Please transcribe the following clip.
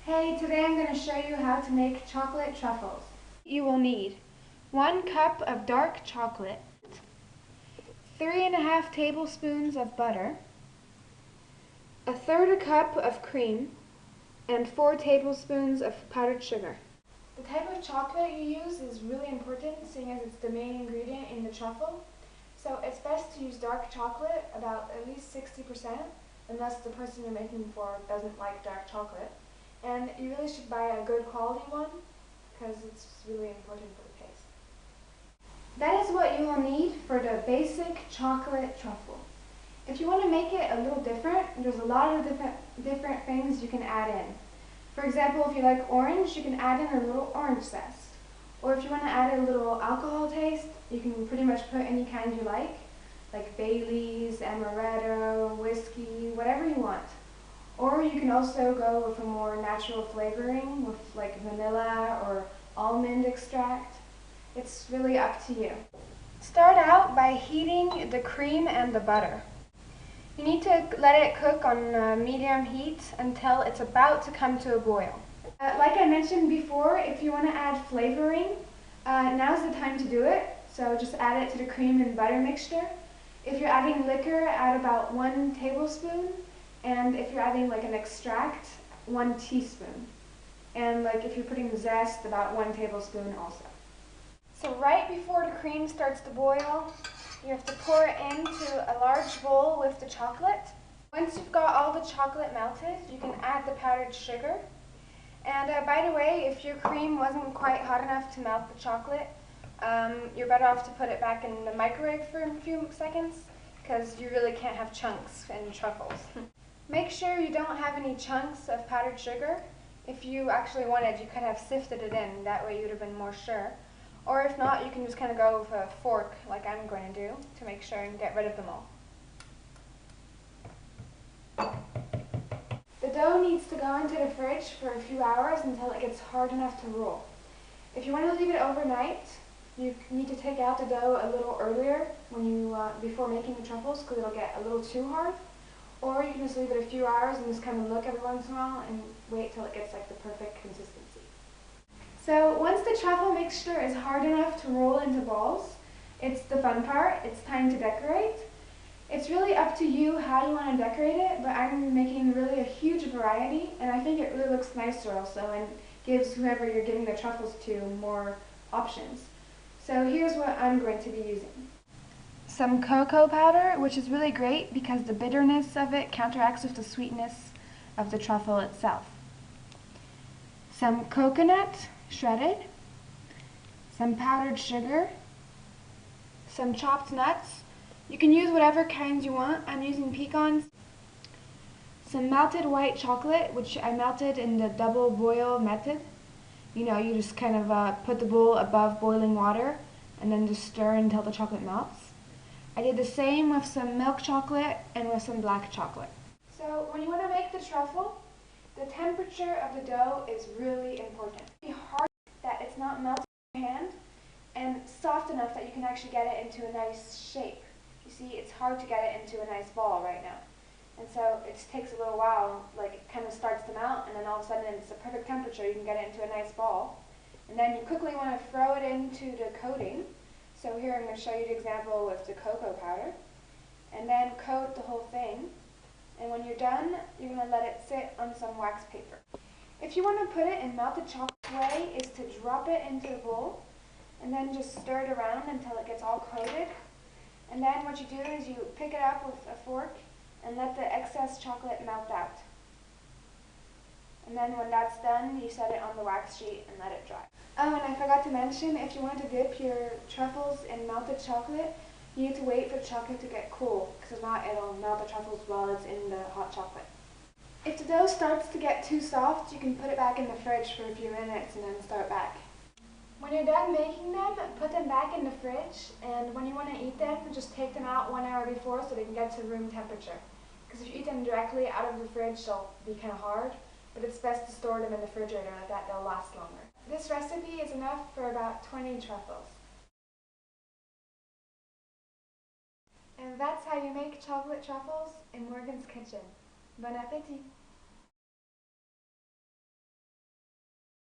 Hey, today I'm going to show you how to make chocolate truffles. You will need 1 cup of dark chocolate, 3½ tablespoons of butter, 1/3 cup of cream, and 4 tablespoons of powdered sugar. The type of chocolate you use is really important, seeing as it's the main ingredient in the truffle. So it's best to use dark chocolate, about at least 60%, unless the person you're making for doesn't like dark chocolate. And you really should buy a good quality one, because it's really important for the taste. That is what you will need for the basic chocolate truffle. If you want to make it a little different, there's a lot of different things you can add in. For example, if you like orange, you can add in a little orange zest. Or if you want to add a little alcohol taste, you can pretty much put any kind you like Bailey's, amaretto, whiskey, whatever you want. Or you can also go with a more natural flavoring with like vanilla or almond extract. It's really up to you. Start out by heating the cream and the butter. You need to let it cook on medium heat until it's about to come to a boil. Like I mentioned before, if you want to add flavoring, now's the time to do it. So just add it to the cream and butter mixture. If you're adding liquor, add about 1 tablespoon. And if you're adding like an extract, 1 teaspoon. And like if you're putting zest, about 1 tablespoon also. So right before the cream starts to boil, you have to pour it into a large bowl with the chocolate. Once you've got all the chocolate melted, you can add the powdered sugar. And by the way, if your cream wasn't quite hot enough to melt the chocolate, you're better off to put it back in the microwave for a few seconds, because you really can't have chunks in truffles. Make sure you don't have any chunks of powdered sugar. If you actually wanted, you could have sifted it in, that way you would have been more sure. Or if not, you can just kind of go with a fork, like I'm going to do, to make sure and get rid of them all. The dough needs to go into the fridge for a few hours until it gets hard enough to roll. If you want to leave it overnight, you need to take out the dough a little earlier before making the truffles, because it'll get a little too hard. Or you can just leave it a few hours and just kind of look every once in a while and wait till it gets like the perfect consistency. So once the truffle mixture is hard enough to roll into balls, it's the fun part. It's time to decorate. It's really up to you how you want to decorate it, but I'm making really a huge variety, and I think it really looks nicer also and gives whoever you're giving the truffles to more options. So here's what I'm going to be using. Some cocoa powder, which is really great because the bitterness of it counteracts with the sweetness of the truffle itself. Some coconut, shredded. Some powdered sugar. Some chopped nuts. You can use whatever kinds you want. I'm using pecans. Some melted white chocolate, which I melted in the double boil method. You know, you just kind of put the bowl above boiling water and then just stir until the chocolate melts. I did the same with some milk chocolate and with some black chocolate. So when you want to make the truffle, the temperature of the dough is really important. Be hard that it's not melting in your hand, and soft enough that you can actually get it into a nice shape. You see, it's hard to get it into a nice ball right now. And so it takes a little while, like it kind of starts to melt, and then all of a sudden it's a perfect temperature, you can get it into a nice ball. And then you quickly want to throw it into the coating. So here I'm going to show you the example with the cocoa powder. And then coat the whole thing. And when you're done, you're going to let it sit on some wax paper. If you want to put it in melted chocolate, the way is to drop it into the bowl and then just stir it around until it gets all coated. And then what you do is you pick it up with a fork and let the excess chocolate melt out. And then when that's done, you set it on the wax sheet and let it dry. Oh, and I forgot to mention, if you want to dip your truffles in melted chocolate, you need to wait for the chocolate to get cool, because if not, it'll melt the truffles while it's in the hot chocolate. If the dough starts to get too soft, you can put it back in the fridge for a few minutes and then start back. When you're done making them, put them back in the fridge, and when you want to eat them, just take them out 1 hour before so they can get to room temperature. Because if you eat them directly out of the fridge, they'll be kind of hard. But it's best to store them in the refrigerator, like that they'll last longer. This recipe is enough for about 20 truffles. And that's how you make chocolate truffles in Morgan's kitchen. Bon appétit!